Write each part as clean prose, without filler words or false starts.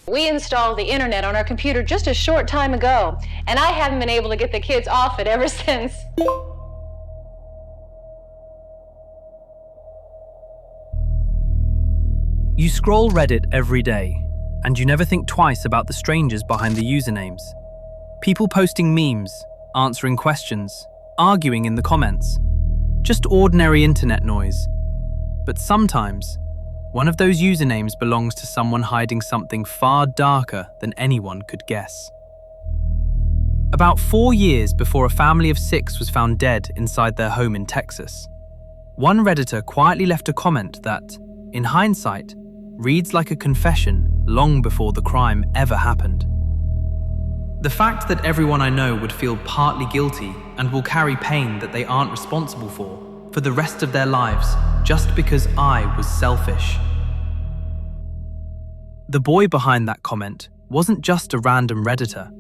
We installed the internet on our computer just a short time ago, and I haven't been able to get the kids off it ever since. You scroll Reddit every day, and you never think twice about the strangers behind the usernames. People posting memes, answering questions, arguing in the comments. Just ordinary internet noise. But sometimes, one of those usernames belongs to someone hiding something far darker than anyone could guess. About 4 years before a family of 6 was found dead inside their home in Texas, one Redditor quietly left a comment that, in hindsight, reads like a confession long before the crime ever happened. The fact that everyone I know would feel partly guilty and will carry pain that they aren't responsible for the rest of their lives just because I was selfish. The boy behind that comment wasn't just a random Redditor.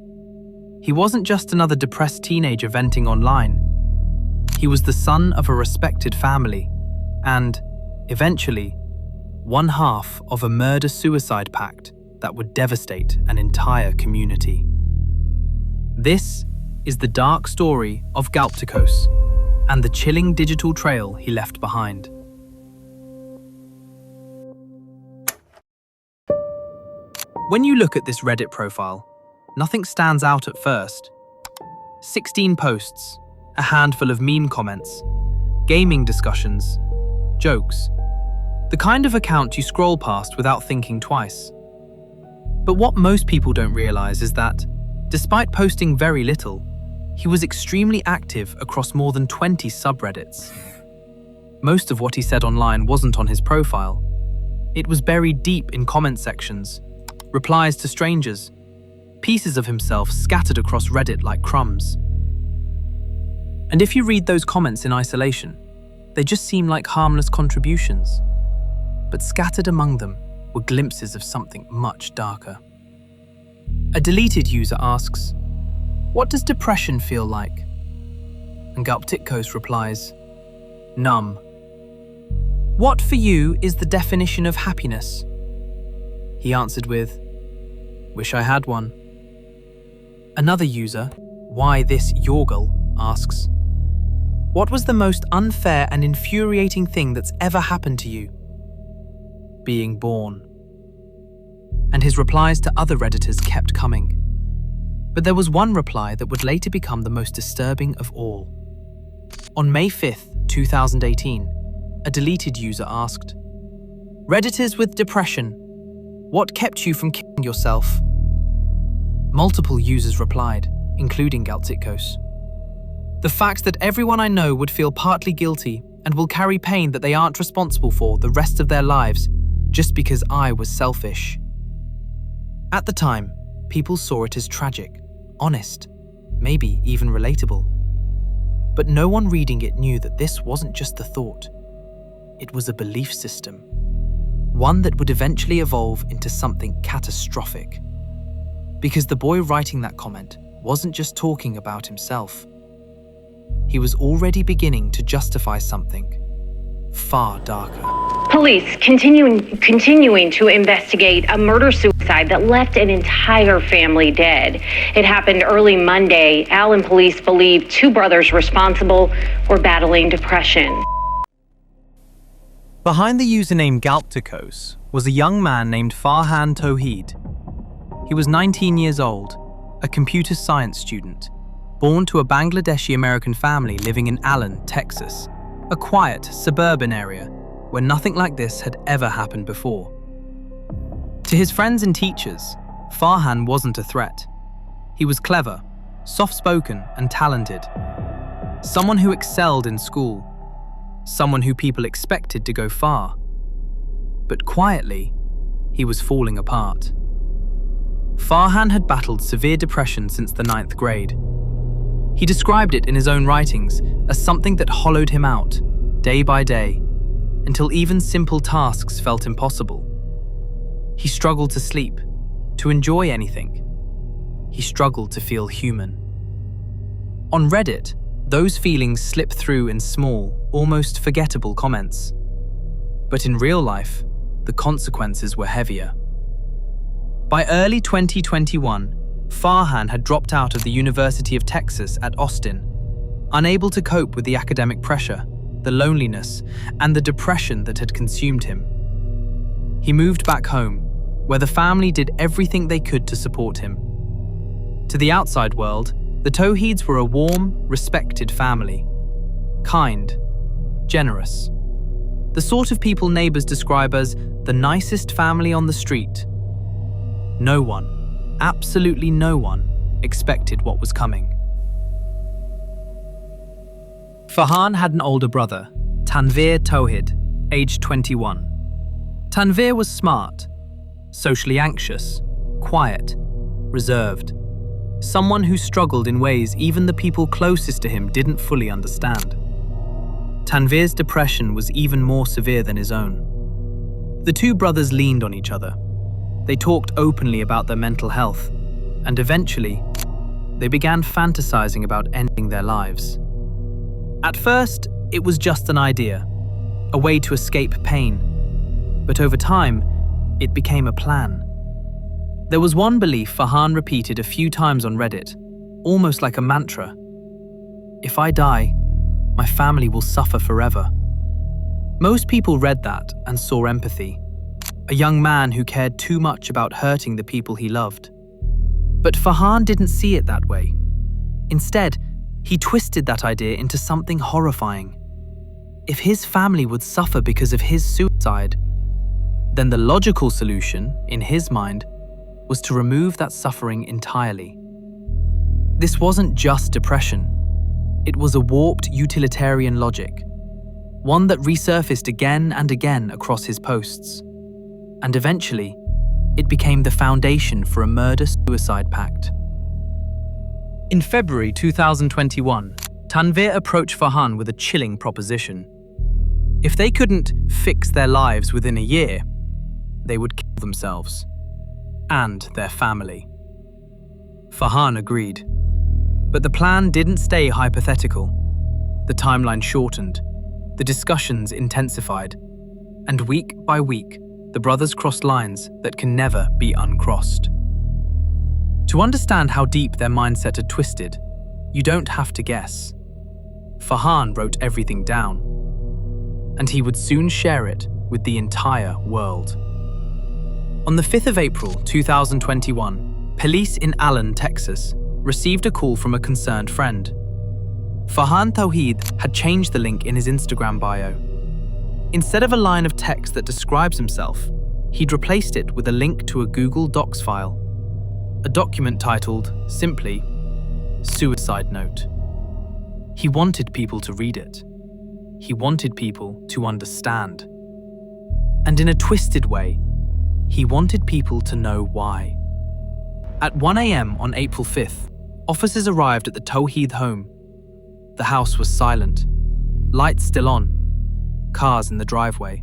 He wasn't just another depressed teenager venting online. He was the son of a respected family and, eventually, one half of a murder-suicide pact that would devastate an entire community. This is the dark story of Galpticose and the chilling digital trail he left behind. When you look at this Reddit profile, nothing stands out at first. 16 posts, a handful of meme comments, gaming discussions, jokes. The kind of account you scroll past without thinking twice. But what most people don't realize is that, despite posting very little, he was extremely active across more than 20 subreddits. Most of what he said online wasn't on his profile. It was buried deep in comment sections, replies to strangers, pieces of himself scattered across Reddit like crumbs. And if you read those comments in isolation, they just seem like harmless contributions. But scattered among them were glimpses of something much darker. A deleted user asks, "What does depression feel like?" And galpticose replies, "Numb." "What for you is the definition of happiness?" He answered with, "Wish I had one." Another user, "Why this Yorgle?" asks, "What was the most unfair and infuriating thing that's ever happened to you?" "Being born." And his replies to other Redditors kept coming. But there was one reply that would later become the most disturbing of all. On May 5th, 2018, a deleted user asked, "Redditors with depression, what kept you from killing yourself?" Multiple users replied, including galpticose. "The fact that everyone I know would feel partly guilty and will carry pain that they aren't responsible for the rest of their lives just because I was selfish." At the time, people saw it as tragic, honest, maybe even relatable. But no one reading it knew that this wasn't just a thought. It was a belief system, one that would eventually evolve into something catastrophic. Because the boy writing that comment wasn't just talking about himself. He was already beginning to justify something far darker. Police continuing to investigate a murder-suicide that left an entire family dead. It happened early Monday. Allen police believe 2 brothers responsible were battling depression. Behind the username Galpticose was a young man named Farhan Tawheed. He was 19 years old, a computer science student, born to a Bangladeshi-American family living in Allen, Texas, a quiet, suburban area where nothing like this had ever happened before. To his friends and teachers, Farhan wasn't a threat. He was clever, soft-spoken, and talented. Someone who excelled in school. Someone who people expected to go far. But quietly, he was falling apart. Farhan had battled severe depression since the 9th grade. He described it in his own writings as something that hollowed him out, day by day, until even simple tasks felt impossible. He struggled to sleep, to enjoy anything. He struggled to feel human. On Reddit, those feelings slipped through in small, almost forgettable comments. But in real life, the consequences were heavier. By early 2021, Farhan had dropped out of the University of Texas at Austin, unable to cope with the academic pressure, the loneliness, and the depression that had consumed him. He moved back home, where the family did everything they could to support him. To the outside world, the Tawhids were a warm, respected family. Kind, generous. The sort of people neighbors describe as the nicest family on the street. No one, absolutely no one, expected what was coming. Farhan had an older brother, Tanveer Tawhid, aged 21. Tanveer was smart, socially anxious, quiet, reserved. Someone who struggled in ways even the people closest to him didn't fully understand. Tanveer's depression was even more severe than his own. The two brothers leaned on each other. They talked openly about their mental health, and eventually, they began fantasizing about ending their lives. At first, it was just an idea, a way to escape pain. But over time, it became a plan. There was one belief Farhan repeated a few times on Reddit, almost like a mantra. If I die, my family will suffer forever. Most people read that and saw empathy. A young man who cared too much about hurting the people he loved. But Farhan didn't see it that way. Instead, he twisted that idea into something horrifying. If his family would suffer because of his suicide, then the logical solution, in his mind, was to remove that suffering entirely. This wasn't just depression. It was a warped utilitarian logic, one that resurfaced again and again across his posts. And eventually, it became the foundation for a murder-suicide pact. In February 2021, Tanveer approached Farhan with a chilling proposition. If they couldn't fix their lives within a year, they would kill themselves and their family. Farhan agreed, but the plan didn't stay hypothetical. The timeline shortened, the discussions intensified, and week by week, the brothers crossed lines that can never be uncrossed. To understand how deep their mindset had twisted, you don't have to guess. Farhan wrote everything down, and he would soon share it with the entire world. On the 5th of April 2021, police in Allen, Texas, received a call from a concerned friend. Farhan Tawhid had changed the link in his Instagram bio. Instead of a line of text that describes himself, he'd replaced it with a link to a Google Docs file, a document titled, simply, Suicide Note. He wanted people to read it. He wanted people to understand. And in a twisted way, he wanted people to know why. At 1 a.m. on April 5th, officers arrived at the Tawhid home. The house was silent, lights still on, cars in the driveway.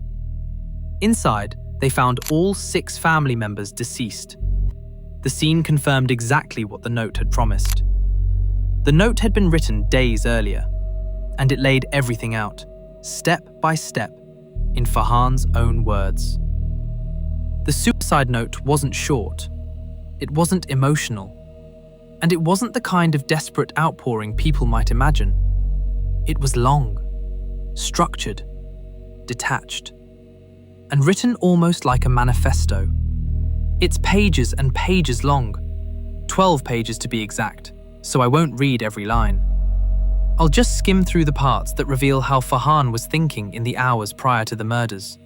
Inside, they found all 6 family members deceased. The scene confirmed exactly what the note had promised. The note had been written days earlier, and it laid everything out, step by step, in Farhan's own words. The suicide note wasn't short, it wasn't emotional, and it wasn't the kind of desperate outpouring people might imagine. It was long, structured, detached, and written almost like a manifesto. It's pages and pages long, 12 pages to be exact, so I won't read every line. I'll just skim through the parts that reveal how Farhan was thinking in the hours prior to the murders.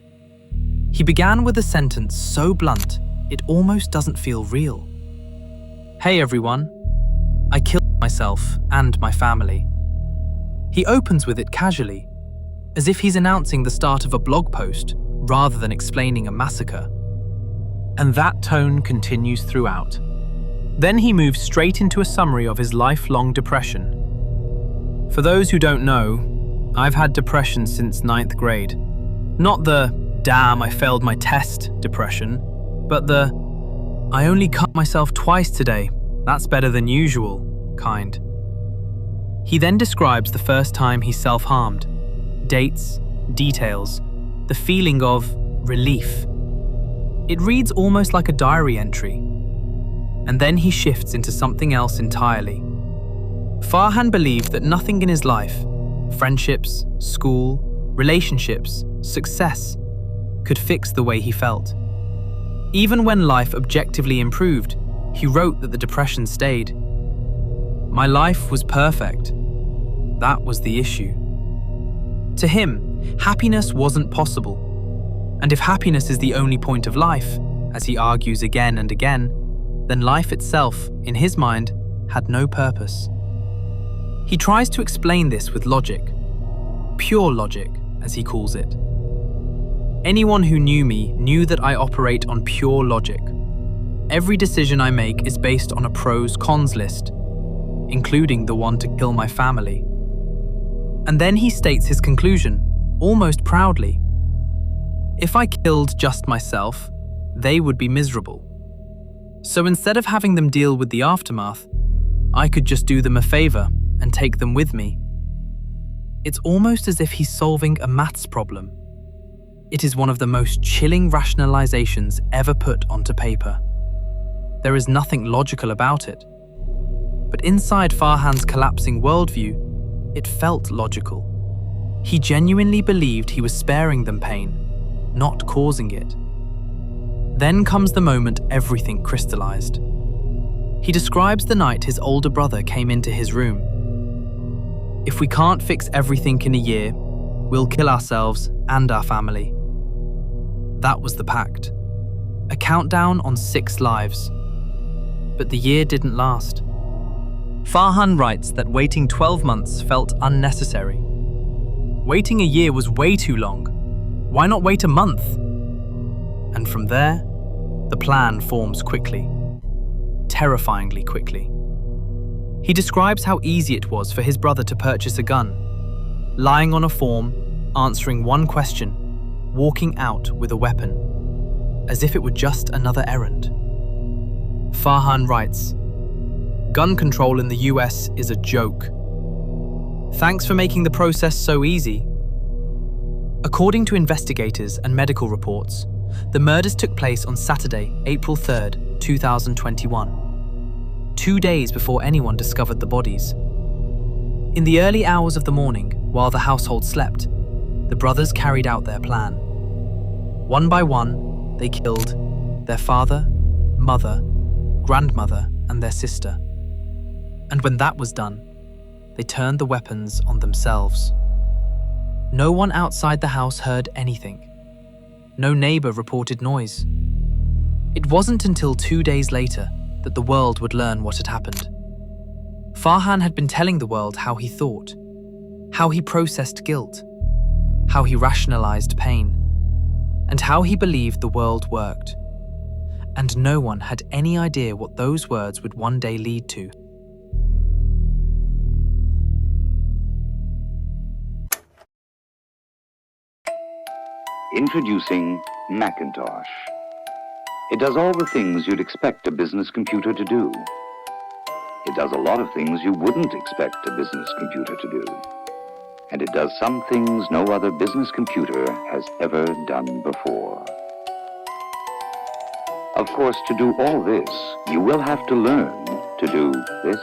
He began with a sentence so blunt, it almost doesn't feel real. Hey everyone, I killed myself and my family. He opens with it casually, as if he's announcing the start of a blog post rather than explaining a massacre. And that tone continues throughout. Then he moves straight into a summary of his lifelong depression. For those who don't know, I've had depression since 9th grade. Not the, damn, I failed my test depression, but the, I only cut myself twice today, that's better than usual, kind. He then describes the first time he self-harmed, dates, details, the feeling of relief. It reads almost like a diary entry, And then he shifts into something else entirely. Farhan believed that nothing in his life, friendships, school, relationships, success, could fix the way he felt. Even when life objectively improved, he wrote that the depression stayed. My life was perfect. That was the issue. To him, happiness wasn't possible. And if happiness is the only point of life, as he argues again and again, then life itself, in his mind, had no purpose. He tries to explain this with logic. Pure logic, as he calls it. Anyone who knew me knew that I operate on pure logic. Every decision I make is based on a pros-cons list, including the one to kill my family. And then he states his conclusion, almost proudly. If I killed just myself, they would be miserable. So instead of having them deal with the aftermath, I could just do them a favor and take them with me. It's almost as if he's solving a maths problem. It is one of the most chilling rationalizations ever put onto paper. There is nothing logical about it. But inside Farhan's collapsing worldview, it felt logical. He genuinely believed he was sparing them pain, not causing it. Then comes the moment everything crystallized. He describes the night his older brother came into his room. If we can't fix everything in a year, we'll kill ourselves and our family. That was the pact. A countdown on 6 lives. But the year didn't last. Farhan writes that waiting 12 months felt unnecessary. Waiting a year was way too long. Why not wait a month? And from there, the plan forms quickly. Terrifyingly quickly. He describes how easy it was for his brother to purchase a gun, lying on a form, answering one question, walking out with a weapon, as if it were just another errand. Farhan writes, "Gun control in the US is a joke. Thanks for making the process so easy." According to investigators and medical reports, the murders took place on Saturday, April 3rd, 2021, 2 days before anyone discovered the bodies. In the early hours of the morning, while the household slept, the brothers carried out their plan. One by one, they killed their father, mother, grandmother, and their sister. And when that was done, they turned the weapons on themselves. No one outside the house heard anything. No neighbor reported noise. It wasn't until 2 days later that the world would learn what had happened. Farhan had been telling the world how he thought, how he processed guilt, how he rationalized pain, and how he believed the world worked. And no one had any idea what those words would one day lead to. Introducing Macintosh. It does all the things you'd expect a business computer to do. It does a lot of things you wouldn't expect a business computer to do. And it does some things no other business computer has ever done before. Of course, to do all this, you will have to learn to do this.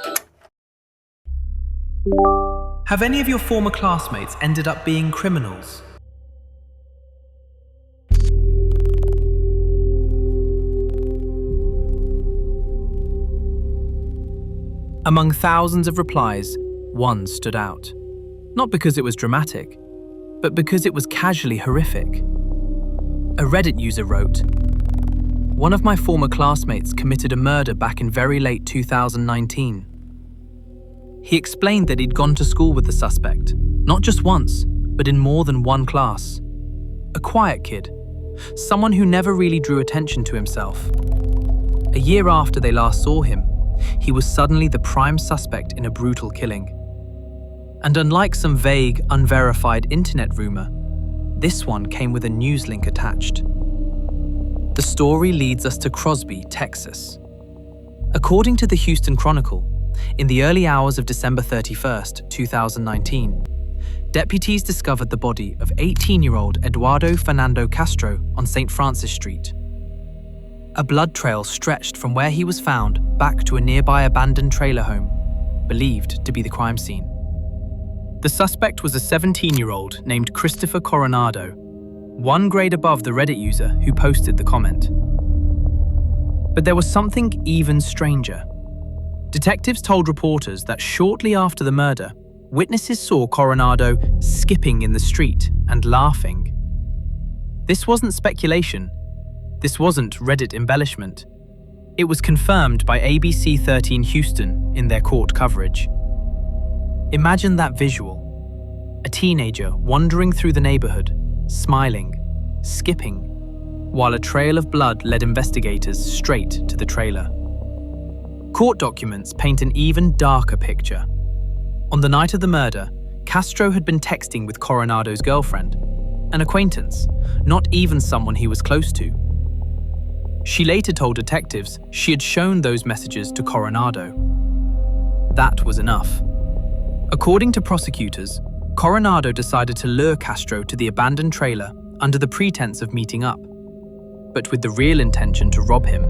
Have any of your former classmates ended up being criminals? Among thousands of replies, one stood out. Not because it was dramatic, but because it was casually horrific. A Reddit user wrote, "One of my former classmates committed a murder back in very late 2019. He explained that he'd gone to school with the suspect, not just once, but in more than one class. A quiet kid, someone who never really drew attention to himself. A year after they last saw him, he was suddenly the prime suspect in a brutal killing. And unlike some vague, unverified internet rumor, this one came with a news link attached." The story leads us to Crosby, Texas. According to the Houston Chronicle, in the early hours of December 31st, 2019, deputies discovered the body of 18-year-old Eduardo Fernando Castro on St. Francis Street. A blood trail stretched from where he was found back to a nearby abandoned trailer home, believed to be the crime scene. The suspect was a 17-year-old named Christopher Coronado, one grade above the Reddit user who posted the comment. But there was something even stranger. Detectives told reporters that shortly after the murder, witnesses saw Coronado skipping in the street and laughing. This wasn't speculation. This wasn't Reddit embellishment. It was confirmed by ABC 13 Houston in their court coverage. Imagine that visual. A teenager wandering through the neighborhood, smiling, skipping, while a trail of blood led investigators straight to the trailer. Court documents paint an even darker picture. On the night of the murder, Castro had been texting with Coronado's girlfriend, an acquaintance, not even someone he was close to. She later told detectives she had shown those messages to Coronado. That was enough. According to prosecutors, Coronado decided to lure Castro to the abandoned trailer under the pretense of meeting up, but with the real intention to rob him.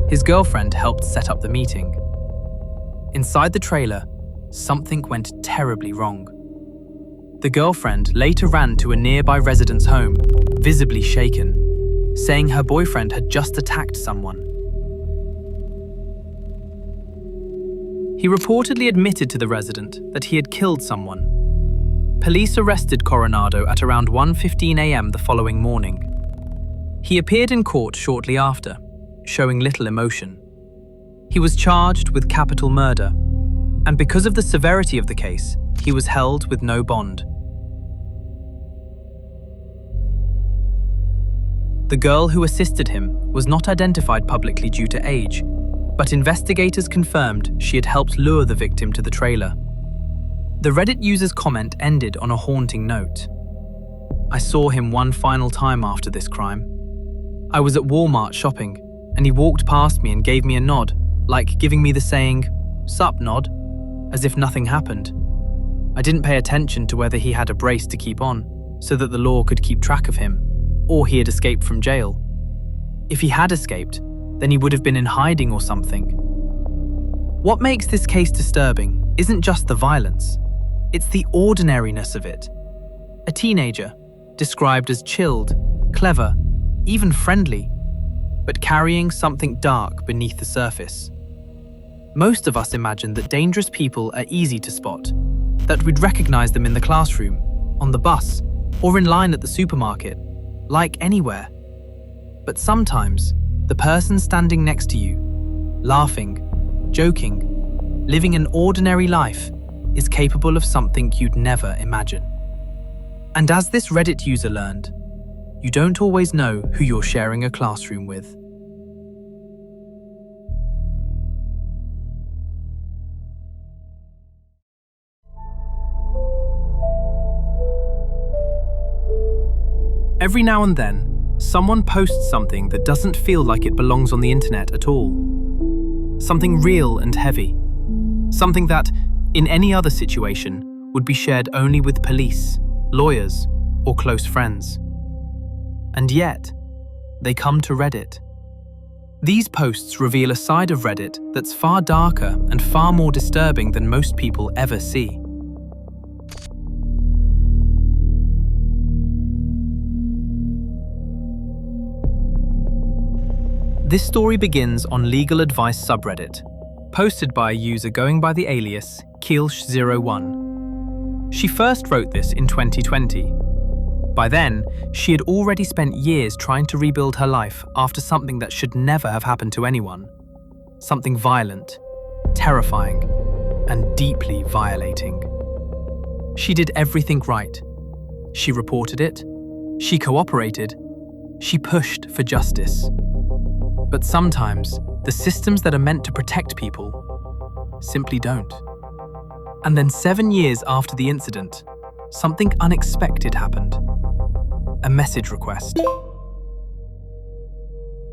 His girlfriend helped set up the meeting. Inside the trailer, something went terribly wrong. The girlfriend later ran to a nearby resident's home, visibly shaken, saying her boyfriend had just attacked someone. He reportedly admitted to the resident that he had killed someone. Police arrested Coronado at around 1:15 a.m. the following morning. He appeared in court shortly after, showing little emotion. He was charged with capital murder, and because of the severity of the case, he was held with no bond. The girl who assisted him was not identified publicly due to age, but investigators confirmed she had helped lure the victim to the trailer. The Reddit user's comment ended on a haunting note. "I saw him one final time after this crime. I was at Walmart shopping, and he walked past me and gave me a nod, like giving me the saying, 'Sup, nod,' as if nothing happened. I didn't pay attention to whether he had a brace to keep on, so that the law could keep track of him, or he had escaped from jail. If he had escaped, then he would have been in hiding or something." What makes this case disturbing isn't just the violence, it's the ordinariness of it. A teenager, described as chilled, clever, even friendly, but carrying something dark beneath the surface. Most of us imagine that dangerous people are easy to spot, that we'd recognize them in the classroom, on the bus, or in line at the supermarket, like anywhere. But sometimes, the person standing next to you, laughing, joking, living an ordinary life, is capable of something you'd never imagine. And as this Reddit user learned, you don't always know who you're sharing a classroom with. Every now and then, someone posts something that doesn't feel like it belongs on the internet at all. Something real and heavy. Something that, in any other situation, would be shared only with police, lawyers, or close friends. And yet, they come to Reddit. These posts reveal a side of Reddit that's far darker and far more disturbing than most people ever see. This story begins on Legal Advice subreddit, posted by a user going by the alias Keelsh01. She first wrote this in 2020. By then, she had already spent years trying to rebuild her life after something that should never have happened to anyone. Something violent, terrifying, and deeply violating. She did everything right. She reported it, she cooperated, she pushed for justice. But sometimes, the systems that are meant to protect people simply don't. And then 7 years after the incident, something unexpected happened. A message request.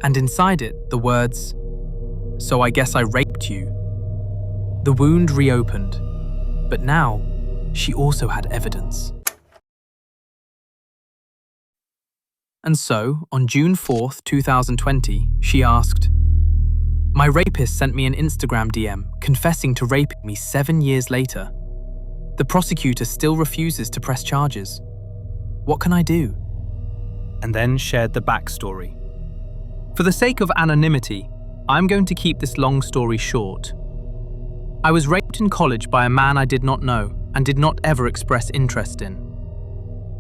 And inside it, the words, "So I guess I raped you." The wound reopened, but now she also had evidence. And so, on June 4th, 2020, she asked, "My rapist sent me an Instagram DM confessing to raping me 7 years later. The prosecutor still refuses to press charges. What can I do?" And then shared the backstory. For the sake of anonymity, I'm going to keep this long story short. I was raped in college by a man I did not know and did not ever express interest in.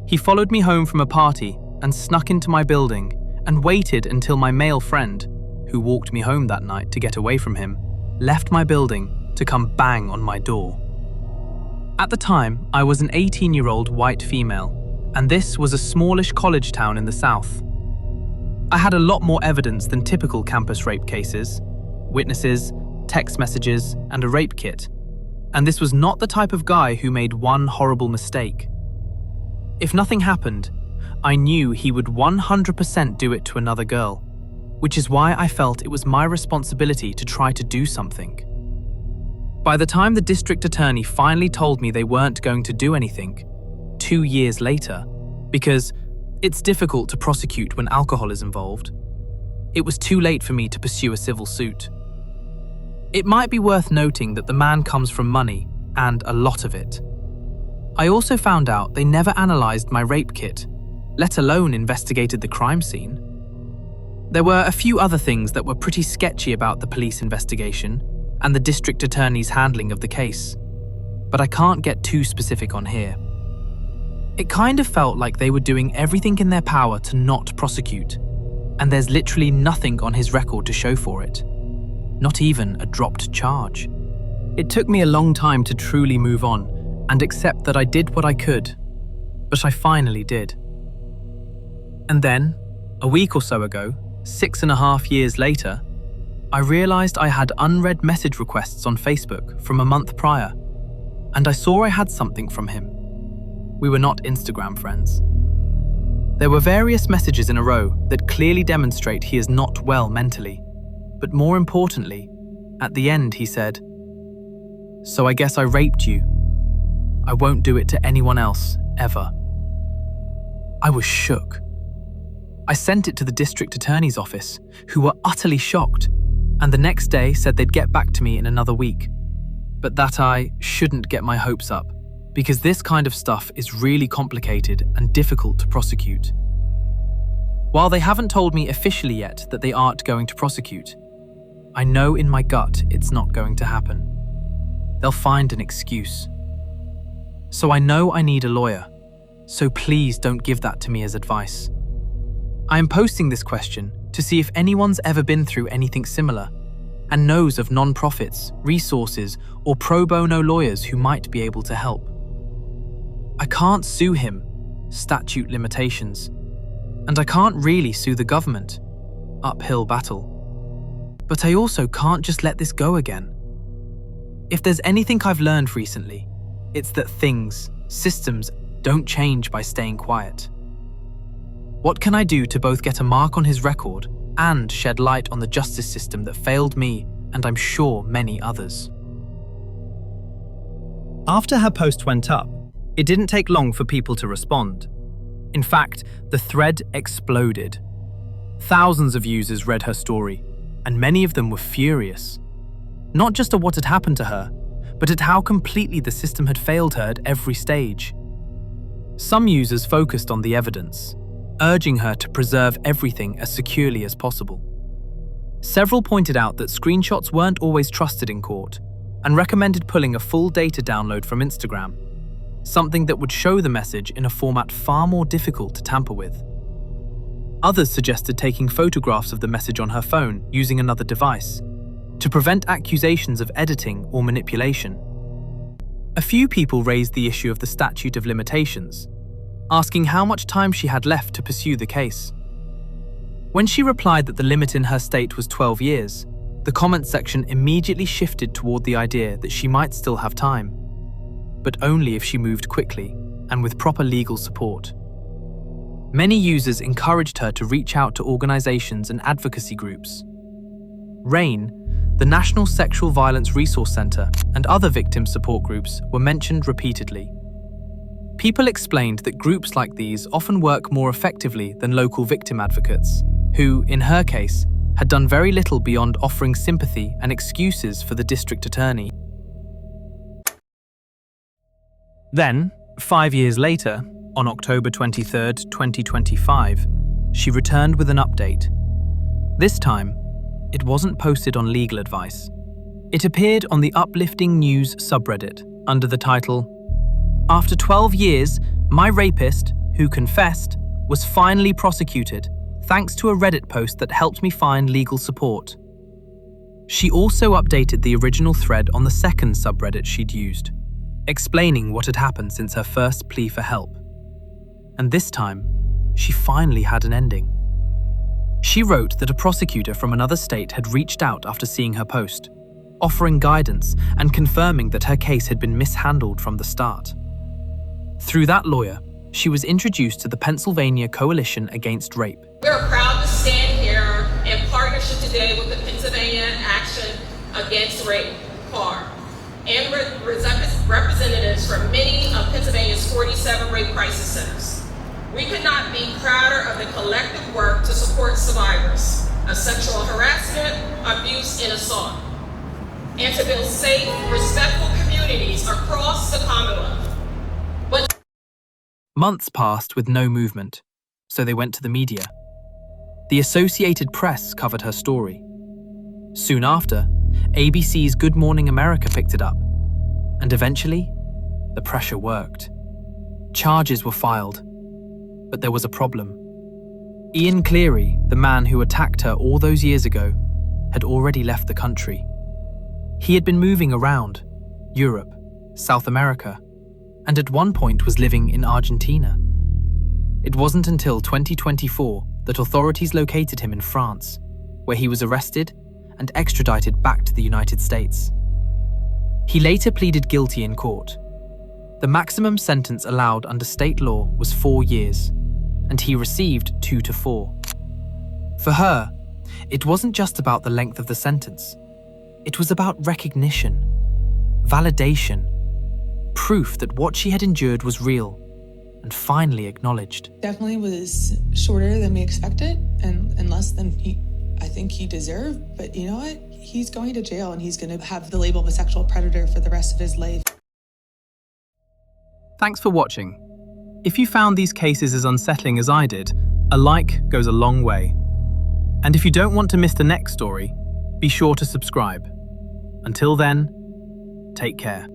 He followed me home from a party and snuck into my building and waited until my male friend, who walked me home that night to get away from him, left my building to come bang on my door. At the time, I was an 18-year-old white female, and this was a smallish college town in the south. I had a lot more evidence than typical campus rape cases: witnesses, text messages, and a rape kit. And this was not the type of guy who made one horrible mistake. If nothing happened, I knew he would 100% do it to another girl, which is why I felt it was my responsibility to try to do something. By the time the district attorney finally told me they weren't going to do anything, 2 years later, because it's difficult to prosecute when alcohol is involved, it was too late for me to pursue a civil suit. It might be worth noting that the man comes from money, and a lot of it. I also found out they never analysed my rape kit, let alone investigated the crime scene. There were a few other things that were pretty sketchy about the police investigation and the district attorney's handling of the case, but I can't get too specific on here. It kind of felt like they were doing everything in their power to not prosecute, and there's literally nothing on his record to show for it. Not even a dropped charge. It took me a long time to truly move on and accept that I did what I could, but I finally did. And then, a week or so ago, 6.5 years later, I realised I had unread message requests on Facebook from a month prior, and I saw I had something from him. We were not Instagram friends. There were various messages in a row that clearly demonstrate he is not well mentally, but more importantly, at the end he said, "So I guess I raped you. I won't do it to anyone else, ever." I was shook. I sent it to the district attorney's office, who were utterly shocked, and the next day said they'd get back to me in another week. But that I shouldn't get my hopes up, because this kind of stuff is really complicated and difficult to prosecute. While they haven't told me officially yet that they aren't going to prosecute, I know in my gut it's not going to happen. They'll find an excuse. So I know I need a lawyer, so please don't give that to me as advice. I am posting this question to see if anyone's ever been through anything similar and knows of non-profits, resources, or pro bono lawyers who might be able to help. I can't sue him, statute limitations, and I can't really sue the government, uphill battle. But I also can't just let this go again. If there's anything I've learned recently, it's that things, systems, don't change by staying quiet. What can I do to both get a mark on his record and shed light on the justice system that failed me and I'm sure many others? After her post went up, it didn't take long for people to respond. In fact, the thread exploded. Thousands of users read her story, and many of them were furious. Not just at what had happened to her, but at how completely the system had failed her at every stage. Some users focused on the evidence, urging her to preserve everything as securely as possible. Several pointed out that screenshots weren't always trusted in court, and recommended pulling a full data download from Instagram, something that would show the message in a format far more difficult to tamper with. Others suggested taking photographs of the message on her phone using another device, to prevent accusations of editing or manipulation. A few people raised the issue of the statute of limitations, asking how much time she had left to pursue the case. When she replied that the limit in her state was 12 years, the comment section immediately shifted toward the idea that she might still have time, but only if she moved quickly and with proper legal support. Many users encouraged her to reach out to organizations and advocacy groups. RAIN, the National Sexual Violence Resource Centre, and other victim support groups were mentioned repeatedly. People explained that groups like these often work more effectively than local victim advocates, who, in her case, had done very little beyond offering sympathy and excuses for the district attorney. Then, 5 years later, on October 23, 2025, she returned with an update. This time, it wasn't posted on legal advice. It appeared on the Uplifting News subreddit under the title, "After 12 years, my rapist, who confessed, was finally prosecuted thanks to a Reddit post that helped me find legal support." She also updated the original thread on the second subreddit she'd used, explaining what had happened since her first plea for help. And this time, she finally had an ending. She wrote that a prosecutor from another state had reached out after seeing her post, offering guidance and confirming that her case had been mishandled from the start. Through that lawyer, she was introduced to the Pennsylvania Coalition Against Rape. We are proud to stand here in partnership today with the Pennsylvania Action Against Rape, CAR, and representatives from many of Pennsylvania's 47 rape crisis centers. We could not be prouder of the collective work to support survivors of sexual harassment, abuse, and assault, and to build safe, respectful communities across the Commonwealth. Months passed with no movement, so they went to the media. The Associated Press covered her story. Soon after, ABC's Good Morning America picked it up, and eventually, the pressure worked. Charges were filed, but there was a problem. Ian Cleary, the man who attacked her all those years ago, had already left the country. He had been moving around Europe, South America, and at one point was living in Argentina. It wasn't until 2024 that authorities located him in France, where he was arrested and extradited back to the United States. He later pleaded guilty in court. The maximum sentence allowed under state law was 4 years, and he received 2 to 4. For her, it wasn't just about the length of the sentence. It was about recognition, validation, proof that what she had endured was real and finally acknowledged. Definitely was shorter than we expected and less than I think he deserved. But you know what? He's going to jail and he's going to have the label of a sexual predator for the rest of his life. Thanks for watching. If you found these cases as unsettling as I did, a like goes a long way. And if you don't want to miss the next story, be sure to subscribe. Until then, take care.